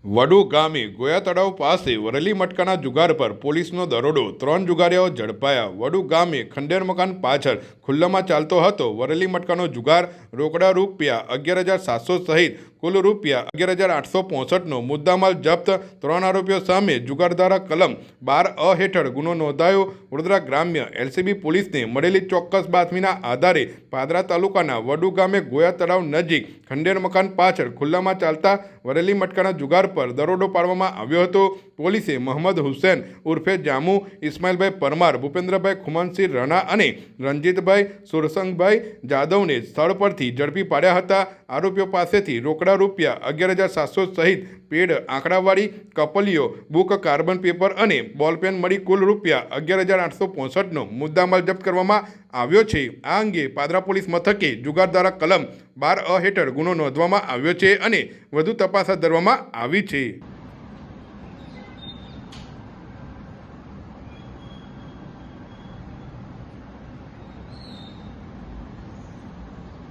વડુ ગામે ગોયા તળાવ પાસે વરેલી મટકાના જુગાર પર પોલીસનો દરોડો, 3 જુગારીઓ ઝડપાયા। વડુ ગામે ખંડેર મકાન પાછળ ખુલ્લામાં ચાલતો હતો વરેલી મટકાનો જુગાર। રોકડા રૂપિયા 11,700 સહિત કુલ રૂપિયા 11,865નો મુદ્દામાલ જપ્ત। 3 આરોપીઓ સામે જુગારધારા કલમ 12A હેઠળ ગુનો નોંધાયો। વડોદરા ગ્રામ્ય એલસીબી પોલીસને મળેલી ચોક્કસ બાતમીના આધારે પાદરા તાલુકાના વડુ ગામે ગોયા તળાવ નજીક ખંડેર મકાન પાછળ ખુલ્લામાં ચાલતા વરેલી મટકાના જુગાર પર દરોડો પાડવામાં આવ્યો હતો। પોલીસે મોહમ્મદ હુસૈન ઉર્ફે જામુ, ઇસ્માઇલભાઈ પરમાર, ભૂપેન્દ્રભાઈ ખુમાનસિંહ રાણા અને રણજીતભાઈ સુરસંગભાઈ જાદવને સ્થળ પરથી ઝડપી પાડ્યા હતા। આરોપીઓ પાસેથી રોકડા રૂપિયા 11,700 સહિત પેડ, આંકડાવાળી કપલીઓ, બુક, કાર્બન પેપર અને બોલપેન મળી કુલ રૂપિયા 11,865નો મુદ્દામાલ જપ્ત કરવામાં આવ્યો છે। આ અંગે પાદરા પોલીસ મથકે જુગારધારા કલમ 12A હેઠળ ગુનો નોંધવામાં આવ્યો છે અને વધુ તપાસ હાથ ધરવામાં આવી છે।